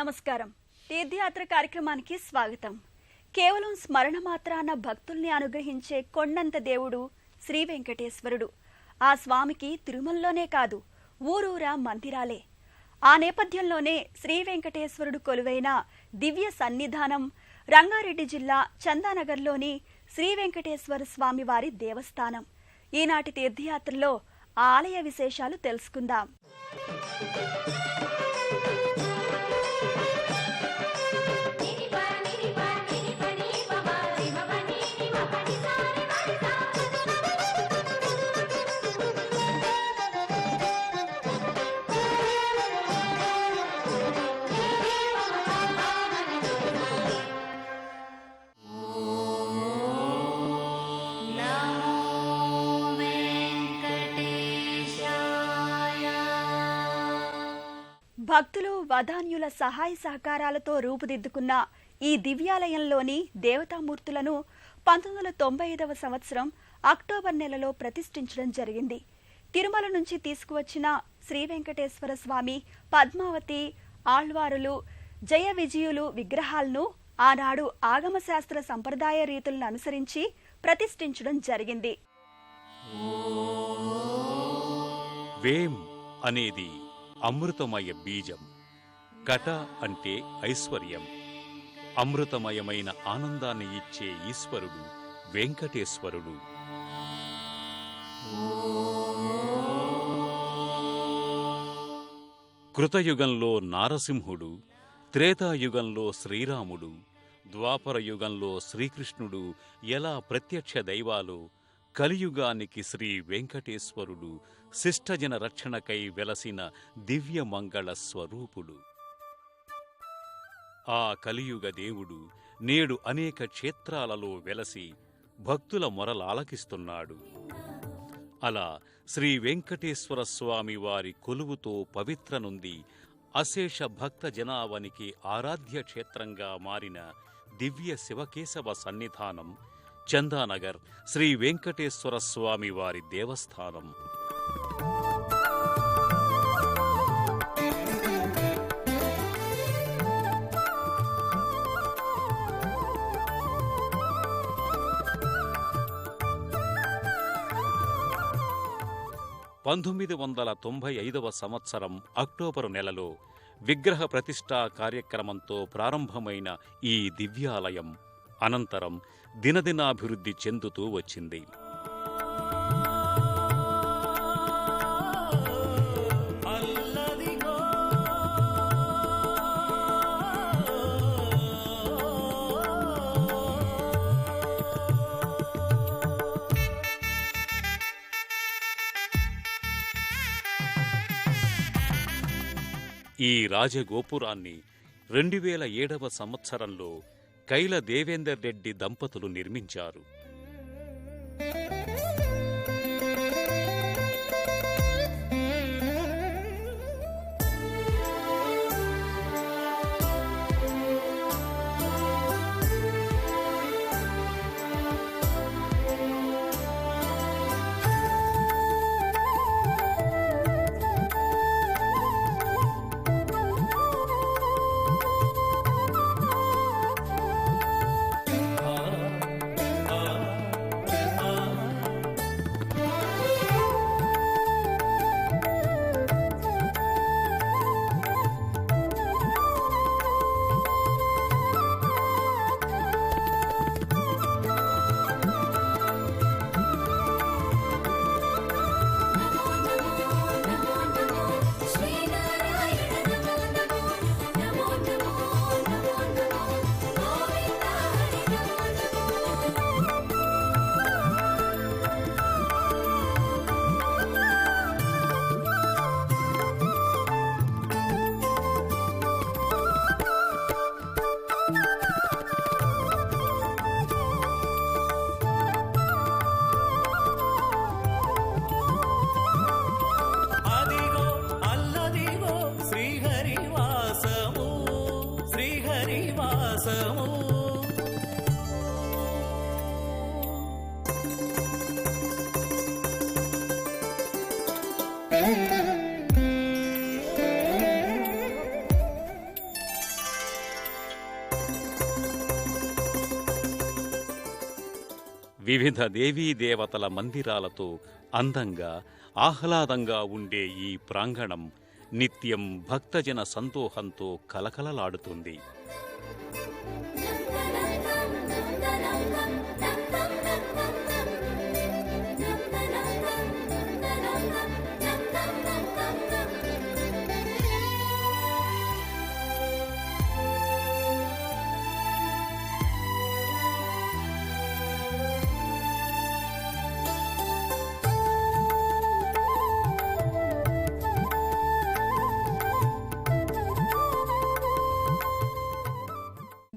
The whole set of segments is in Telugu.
నమస్కారం. తీర్థయాత్ర కార్యక్రమానికి స్వాగతం. కేవలం స్మరణ మాత్రాన భక్తుల్ని అనుగ్రహించే కొండంత దేవుడు శ్రీ వెంకటేశ్వరుడు. ఆ స్వామికి తిరుమలలోనే కాదు, ఊరూరా మందిరాలే. ఆ నేపథ్యంలోనే శ్రీ వెంకటేశ్వరుడు కొలువైన దివ్య సన్నిధానం రంగారెడ్డి జిల్లా చందానగర్లోని శ్రీ వెంకటేశ్వర స్వామి వారి దేవస్థానం. ఈనాటి తీర్థయాత్రలో ఆ ఆలయ విశేషాలు తెలుసుకుందాం. భక్తులు వదాన్యుల సహాయ సహకారాలతో రూపుదిద్దుకున్న ఈ దివ్యాలయంలోని దేవతామూర్తులను 1995వ సంవత్సరం అక్టోబర్ నెలలో ప్రతిష్ఠించడం జరిగింది. తిరుమల నుంచి తీసుకువచ్చిన శ్రీ వెంకటేశ్వర స్వామి, పద్మావతి, ఆళ్వారులు, జయ విజయులు విగ్రహాలను ఆనాడు ఆగమశాస్త్ర సంప్రదాయ రీతులను అనుసరించి ప్రతిష్ఠించడం జరిగింది. వేం అనేది అమృతమయ బీజం. కట అంటే ఐశ్వర్యం. అమృతమయమైన ఆనందాన్ని ఇచ్చే ఈశ్వరుడు వెంకటేశ్వరుడు. కృతయుగంలో నారసింహుడు, త్రేతాయుగంలో శ్రీరాముడు, ద్వాపరయుగంలో శ్రీకృష్ణుడు ఎలా ప్రత్యక్ష దైవాలు, కలియుగానికి శ్రీ వెంకటేశ్వరుడు శిష్టజన రక్షణకై వెలసిన దివ్యమంగళ స్వరూపుడు. ఆ కలియుగ దేవుడు నేడు అనేక క్షేత్రాలలో వెలసి భక్తుల మొరలాలకిస్తున్నాడు. అలా శ్రీ వెంకటేశ్వర స్వామి వారి కొలువుతో పవిత్రనుంది అశేష భక్త జనావనికి ఆరాధ్య క్షేత్రంగా మారిన దివ్య శివకేశవ సన్నిధానం చందానగర్ శ్రీ వెంకటేశ్వర స్వామి వారి దేవస్థానం. పంతొమ్మిది 1995వ సంవత్సరం అక్టోబరు నెలలో విగ్రహ ప్రతిష్ఠా కార్యక్రమంతో ప్రారంభమైన ఈ దివ్యాలయం అనంతరం దినదినాభివృద్ధి చెందుతూ వచ్చింది. ఈ రాజగోపురాన్ని 2007వ సంవత్సరంలో కైల దేవేందర్ రెడ్డి దంపతులు నిర్మించారు. వివిధ దేవీ దేవతల మందిరాలతో అందంగా ఆహ్లాదంగా ఉండే ఈ ప్రాంగణం నిత్యం భక్తజన సందోహంతో కలకలలాడుతుంది.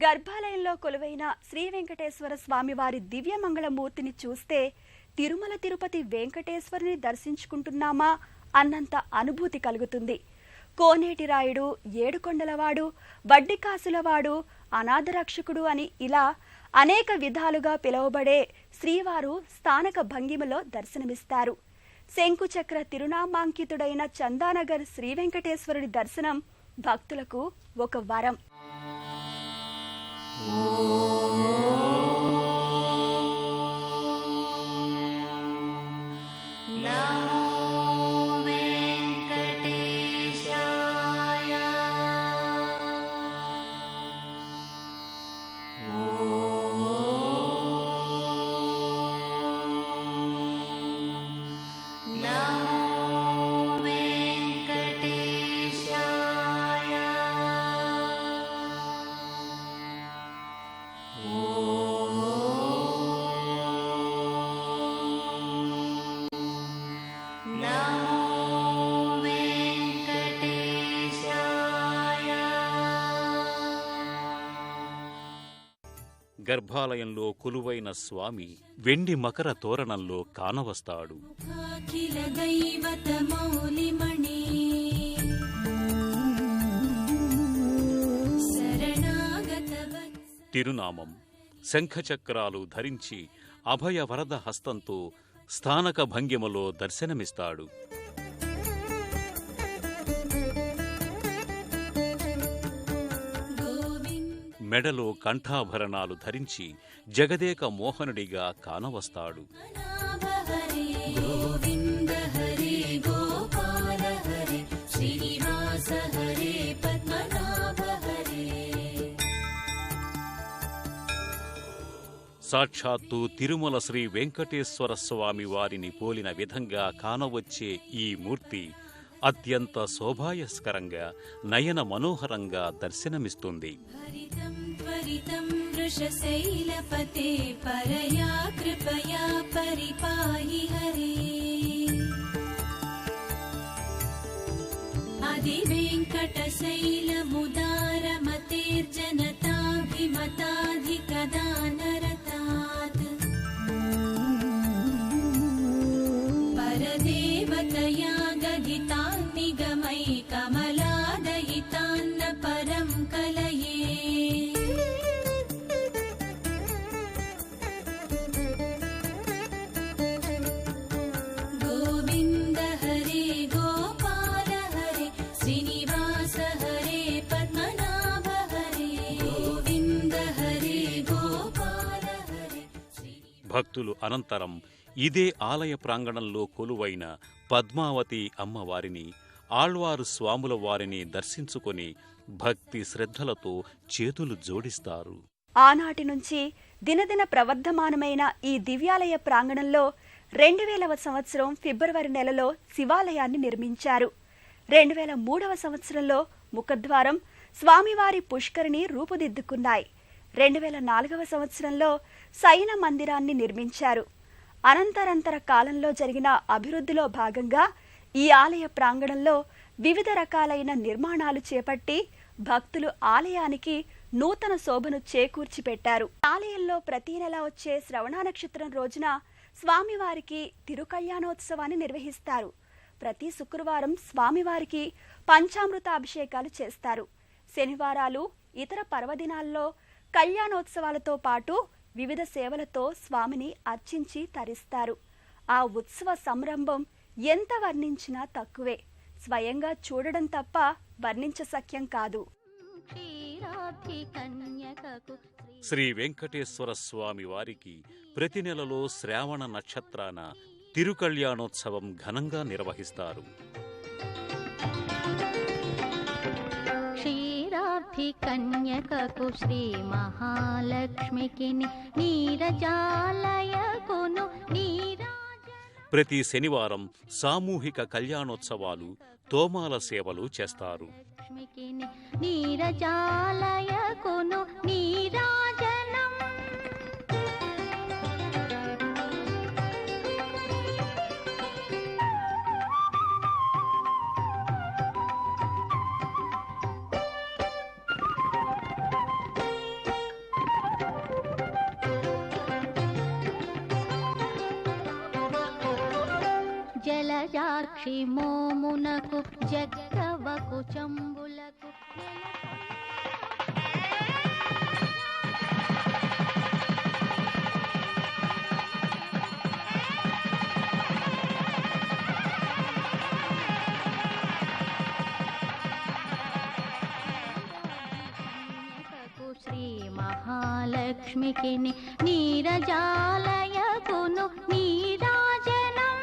గర్భాలయంలో కొలువైన శ్రీ వెంకటేశ్వర స్వామివారి దివ్యమంగళమూర్తిని చూస్తే తిరుమల తిరుపతి వెంకటేశ్వరుని దర్శించుకుంటున్నామా అన్నంత అనుభూతి కలుగుతుంది. కోనేటి రాయుడు, ఏడుకొండలవాడు, వడ్డికాసులవాడు, అనాథరక్షకుడు అని ఇలా అనేక విధాలుగా పిలువబడే శ్రీవారు స్థానక భంగిమలో దర్శనమిస్తారు. శంకుచక్ర తిరునామాంకితుడైన చందానగర్ శ్రీ వెంకటేశ్వరుడి దర్శనం భక్తులకు ఒక వరం. గర్భాలయంలో కొలువైన స్వామి వెండి మకర తోరణంలో కానవస్తాడు. తిరునామం శంఖచక్రాలు ధరించి అభయ వరద హస్తంతో స్థానక భంగిమలో దర్శనమిస్తాడు. మెడలో కంఠాభరణాలు ధరించి జగదేక మోహనుడిగా కానవస్తాడు. సాక్షాత్తు తిరుమల శ్రీ వెంకటేశ్వర స్వామి వారిని పోలిన విధంగా కానవచ్చే ఈ మూర్తి అత్యంత శోభాయస్కరంగా, నయన మనోహరంగా దర్శనమిస్తుంది. ఆది వెంకటశైలముదారమతేర్జనతాభిమతాధికదానరతాత్ పరదేవతయా గదితాన్నిగమై కమలాదయితాన్న పరం కలయే. గోవింద హరే గోపాల హరే శ్రీనివాస హరే పద్మనాభ హరే. గోవింద హరే గోపాల హరే. భక్తులు అనంతరం ఇదే ఆలయ ప్రాంగణంలో కొలువైన పద్మావతి అమ్మవారిని, ఆళ్వారు స్వాముల వారిని దర్శించుకొని భక్తి శ్రద్ధలతో చేతులు జోడిస్తారు. ఆనాటి నుంచి దినదిన ప్రవర్ధమానమైన ఈ దివ్యాలయ ప్రాంగణంలో 2000వ సంవత్సరం ఫిబ్రవరి నెలలో శివాలయాన్ని నిర్మించారు. 2003వ సంవత్సరంలో ముఖద్వారం, స్వామివారి పుష్కరిణి రూపుదిద్దుకున్నాయి. 2004వ సంవత్సరంలో శయన మందిరాన్ని నిర్మించారు. అనంతరంతర కాలంలో జరిగిన అభివృద్ధిలో భాగంగా ఈ ఆలయ ప్రాంగణంలో వివిధ రకాలైన నిర్మాణాలు చేపట్టి భక్తులు ఆలయానికి నూతన శోభను చేకూర్చి పెట్టారు. ఆలయంలో ప్రతి నెల వచ్చే శ్రవణ నక్షత్రం రోజున స్వామివారికి తిరుకళ్యాణోత్సవాన్ని నిర్వహిస్తారు. ప్రతి శుక్రవారం స్వామివారికి పంచామృత అభిషేకాలు చేస్తారు. శనివారాలు, ఇతర పర్వదినాల్లో కళ్యాణోత్సవాలతో పాటు వివిధ సేవలతో స్వామిని అర్చించి తరిస్తారు. ఆ ఉత్సవ సంరంభం ఎంత వర్ణించినా తక్కువే. స్వయంగా చూడడం తప్ప వర్ణించశక్యం కాదు. శ్రీ వెంకటేశ్వర స్వామి వారికి ప్రతి నెలలో శ్రావణ నక్షత్రాన తిరుకళ్యాణోత్సవం ఘనంగా నిర్వహిస్తారు. క్షీరాబ్ధి కన్యకకు శ్రీ మహాలక్ష్మికి నీరజాలయకును ప్రతి శనివారం సామూహిక కళ్యాణోత్సవాలు, తోమాల సేవలు చేస్తారు. నీరజాలయకును నీరాజనం జలజాక్షి మోమునకు జగ్గవకు చంబులకు శ్రీ మహాలక్ష్మికి నీరజాలయకును నీరాజనం.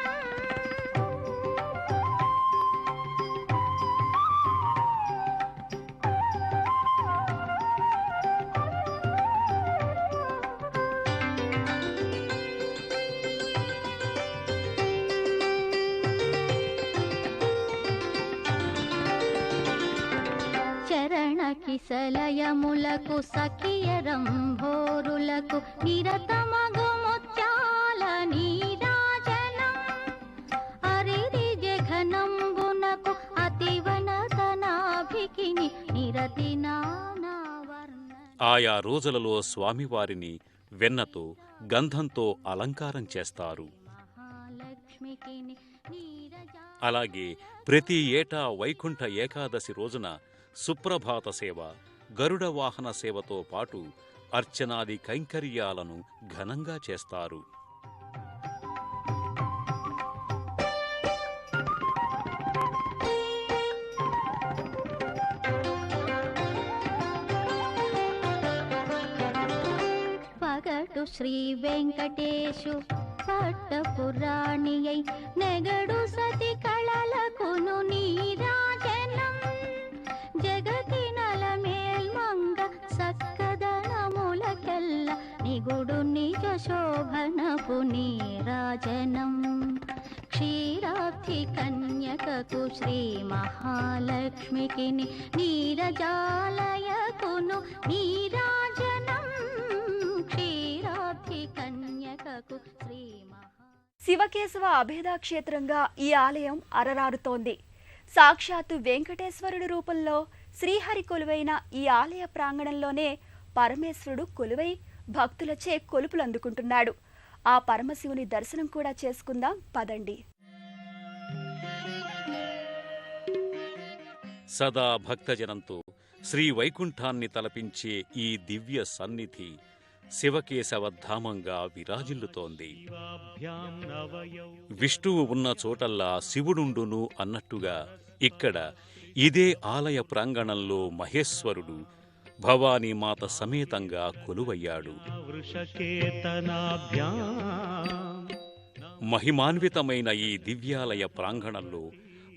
కిసలయములకు సఖియరంభోరులకు నిరతమగు ముత్యాల నీరాజనం. అరిరి జఘనంబునకు అతివనతనాభికి నిరతి నానావర్ణ. ఆయా రోజులలో స్వామివారిని వెన్నతో, గంధంతో అలంకారం చేస్తారు. అలాగే ప్రతి ఏటా వైకుంఠ ఏకాదశి రోజున సుప్రభాత సేవ, గరుడ వాహన సేవతో పాటు అర్చనాది కైంకర్యాలను ఘనంగా చేస్తారు. పగటు శ్రీ వెంకటేశు పట్టపురాణియై నెగడు సతి కళలకును నీరాజనం. జగతి నలమేల్మంగ సక్కదనములకెల్ల నిగుడు నిజ శోభనపు నీరాజనం. క్షీరాబ్ధి కన్యకకు శ్రీ మహాలక్ష్మికి నీరజాలయకును నీరాజనం. క్షీరాబ్ధి కన్యకకు శ్రీ శివకేశవ అభేదా క్షేత్రంగా ఈ ఆలయం అరరారుతోంది. సాక్షాత్తు వెంకటేశ్వరుడి రూపంలో శ్రీహరి కొలువైన ఈ ఆలయ ప్రాంగణంలోనే పరమేశ్వరుడు కొలువై భక్తులచే కొలుపులందుకుంటున్నాడు. ఆ పరమశివుని దర్శనం కూడా చేసుకుందాం పదండి. సదా భక్తజనంతో శ్రీ వైకుంఠాన్ని తలపించే ఈ దివ్య సన్నిధి శివకేశవ ధామంగా విరాజిల్లుతోంది. విష్ణువు ఉన్న చోటల్లా శివుడుండును అన్నట్టుగా ఇక్కడ ఇదే ఆలయ ప్రాంగణంలో మహేశ్వరుడు భవానీమాత సమేతంగా కొలువయ్యాడు. మహిమాన్వితమైన ఈ దివ్యాలయ ప్రాంగణంలో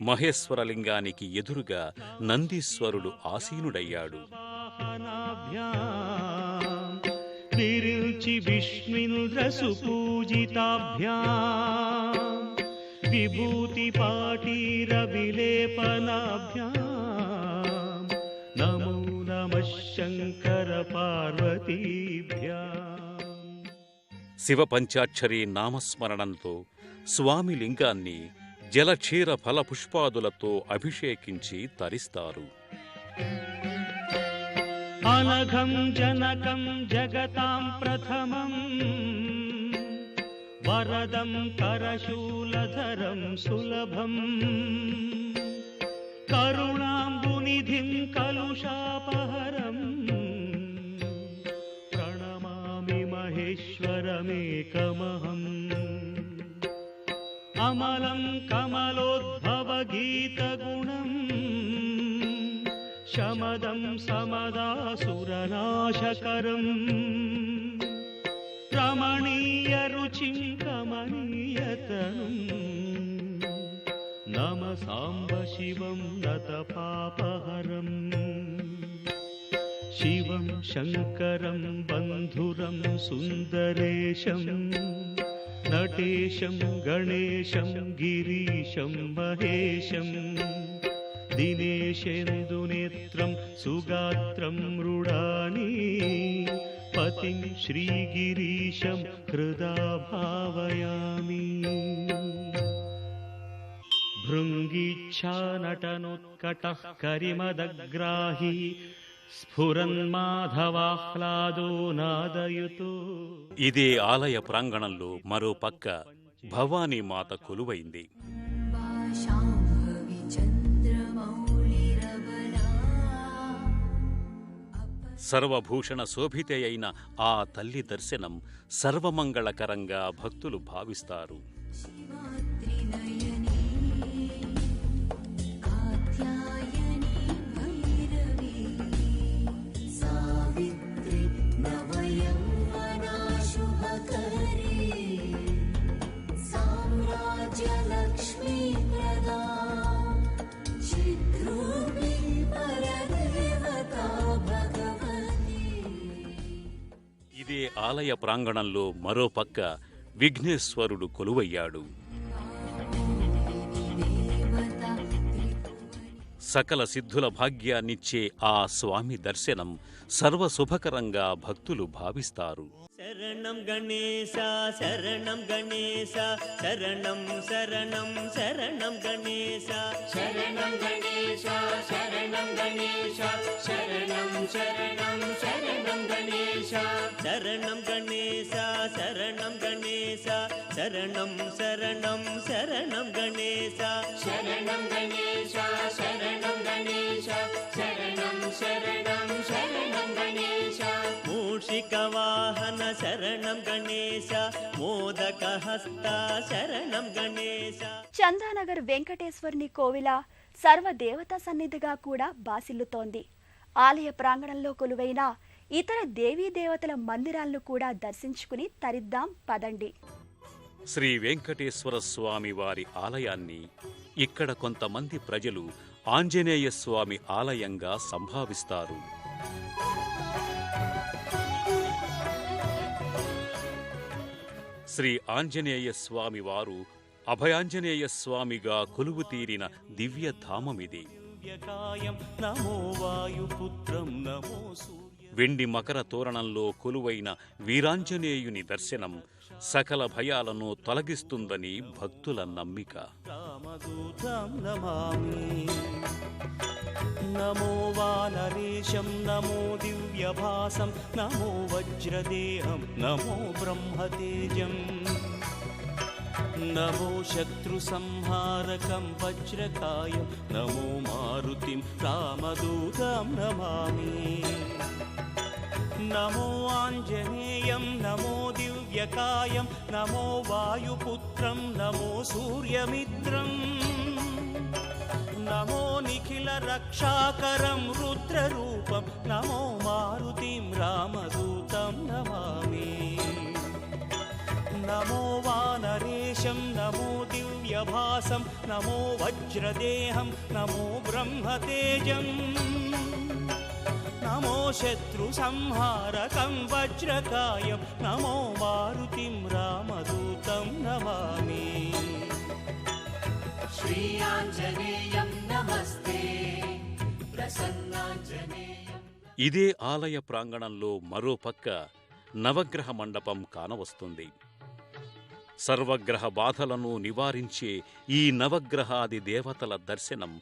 మహేశ్వరలింగానికి ఎదురుగా నందీశ్వరుడు ఆసీనుడయ్యాడు. విరుచి విష్ణుంద్రసు పూజితాభ్యాం విభూతి పాటీర విలేపనాభ్యాం నమో నమః శంకర పార్వతీభ్యాం. శివ పంచాక్షరి నామస్మరణంతో స్వామి లింగాన్ని జలక్షీర ఫల పుష్పాదులతో అభిషేకించి తరిస్తారు. అనఘం జనకం జగతాం ప్రథమం వరదం కరశూలధరం సులభం కరుణాంబునిధిం కలుషాపహరం ప్రణమామి మహేశ్వరమేకమహం. అమలం కమలోద్భవ గీతగుణం శమదం సమదాసురనాశకరం రమణీయ రుచిం కమనీయతనం నమ సాంబ శివం నత పాపహరం శివం శంకరం బంధురం సుందరేశం నటేశం గణేశం గిరీశం మహేశం దినేశేందునేత్రం సుగాత్రం మృడాని పతిం శ్రీగిరీశం హృదా భావయామి భృంగీచ్ఛానటనోత్కటః కరిమదగ్రాహి స్ఫురన్మాధవాహ్లాదో నాదయుతో. ఇదే ఆలయ ప్రాంగణంలో మరో పక్క భవానీ మాత కొలువైంది. సర్వభూషణ శోభితే అయిన ఆ తల్లి దర్శనం సర్వమంగళకరంగా భక్తులు భావిస్తారు. ఇదే ఆలయ ప్రాంగణంలో మరో పక్క విఘ్నేశ్వరుడు కొలువయ్యాడు. సకల సిద్ధుల భాగ్యాన్నిచ్చే ఆ స్వామి దర్శనం సర్వశుభకరంగా భక్తులు భావిస్తారు. శరణం గణేశ శరణం గణేశ శరణం శరణం శరణం గణేశ శరణం గణేశ శరణం గణేశ శరణం శరణం శరణం గణేశ శరణం గణేశ శరణం గణేశ శరణం శరణం శరణం గణేశ శరణం గణేశ శరణం గణేశ శరణం శరణం శరణం గణేశ మూషిక వాహన శరణం గణేశ మోదక హస్త శరణం గణేశ. చందానగర్ వెంకటేశ్వరుని కోవిల సర్వదేవతా సన్నిధిగా కూడా బాసిల్లుతోంది. ఆలయ ప్రాంగణంలో కొలువైన ఇతర దేవీ దేవతల మందిరాలను కూడా దర్శించుకుని తరిద్దాం పదండి. శ్రీ వెంకటేశ్వర స్వామి వారి ఆలయాన్ని ఇక్కడ కొంతమంది ప్రజలు ఆంజనేయ స్వామి ఆలయంగా సంభావిస్తారు. శ్రీ ఆంజనేయ స్వామి వారు అభయాంజనేయ స్వామిగా కొలువు తీరిన దివ్యధామమిది. వెండి మకర తోరణంలో కొలువైన వీరాంజనేయుని దర్శనం సకల భయాలను తొలగిస్తుందని భక్తుల నమ్మిక. నమో వానరేశం నమో దివ్యభాసం నమో వజ్రదేహం నమో బ్రహ్మతేజం నమో శత్రు సంహారకం వజ్రకాయం నమో మారుతిం రామదూతం నమామి నమో ఆంజనేయం నమో దివ్యకాయం నమో వాయుపుత్రం నమో సూర్యమిత్రం నమో నిఖిల రక్షాకరం రుద్రరూపం నమో మారుతిం రామదూతం నమామి నమో వానరేశం నమో దివ్యభాసం నమో వజ్రదేహం నమో బ్రహ్మతేజం నమో శత్రు సంహారకం వజ్రకాయం నమో మారుతిం రామదూతం నమామి శ్రీ ఆంజనేయం నమస్తే ప్రసన్నాంజనేయం. ఇదే ఆలయ ప్రాంగణంలో మరో పక్క నవగ్రహ మండపం కానవస్తుంది. సర్వగ్రహ బాధలను నివారించే ఈ నవగ్రహాది దేవతల దర్శనం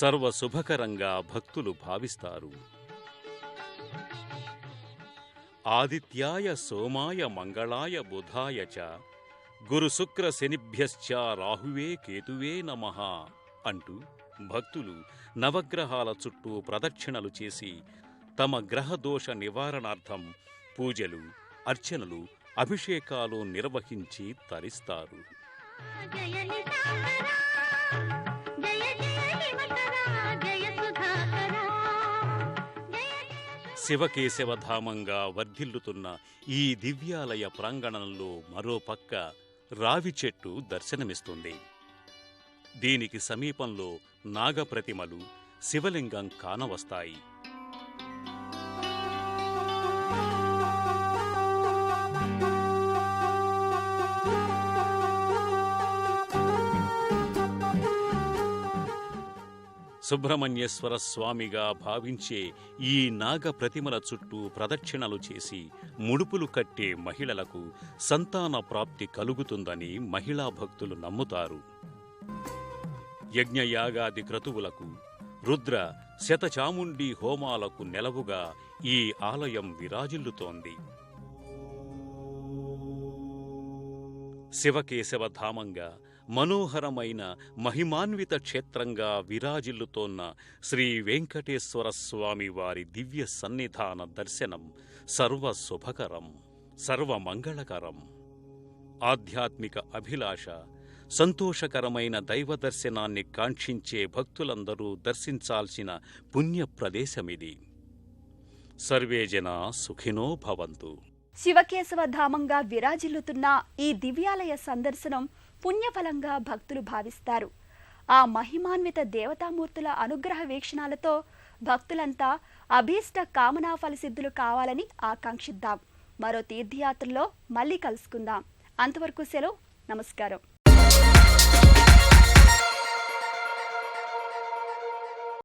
సర్వశుభకరంగా భక్తులు భావిస్తారు. ఆదిత్యాయ సోమాయ మంగళాయ బుధాయ చ గురు శుక్ర శనిభ్యశ్చ రాహువే కేతువే నమః అంటూ భక్తులు నవగ్రహాల చుట్టూ ప్రదక్షిణలు చేసి తమ గ్రహదోష నివారణార్థం పూజలు, అర్చనలు, అభిషేకాలు నిర్వహించి తరిస్తారు. జయ నిశాకరా, జయ జయ హిమకరా, జయ సుధాకరా. శివకేశవధామంగా వర్ధిల్లుతున్న ఈ దివ్యాలయ ప్రాంగణంలో మరో పక్క రావి చెట్టు దర్శనమిస్తుంది. దీనికి సమీపంలో నాగప్రతిమలు, శివలింగం కానవస్తాయి. సుబ్రహ్మణ్యేశ్వర స్వామిగా భావించే ఈ నాగ ప్రతిమల చుట్టూ ప్రదక్షిణలు చేసి ముడుపులు కట్టే మహిళలకు సంతాన ప్రాప్తి కలుగుతుందని మహిళా భక్తులు నమ్ముతారు. యజ్ఞయాగాది క్రతువులకు, రుద్ర శతచాముండి హోమాలకు నెలవుగా ఈ ఆలయం విరాజిల్లుతోంది. శివకేశవధామంగా మనోహరమైన మహిమాన్విత క్షేత్రంగా విరాజిల్లుతోన్న శ్రీ వెంకటేశ్వర స్వామి వారి దివ్య సన్నిధాన దర్శనం సర్వశుభకరం, సర్వమంగళకరం. ఆధ్యాత్మిక అభిలాష, సంతోషకరమైన దైవ దర్శనాన్ని కాంక్షించే భక్తులందరూ దర్శించాల్సిన పుణ్య ప్రదేశమిది. సర్వే జనా సుఖినో భవంతు. శివకేశవ ధామంగా విరాజిల్లుతున్న ఈ దివ్యాలయ సందర్శనం పుణ్యఫలంగా భక్తులు భావిస్తారు. ఆ మహిమాన్విత దేవతామూర్తుల అనుగ్రహ వీక్షణాలతో భక్తులంతా అభీష్ట కామనా ఫలసిద్ధులు కావాలని ఆకాంక్షిద్దాం. మరో తీర్థయాత్రలో మళ్ళీ కలుసుకుందాం. అంతవరకు సెలవు. నమస్కారం.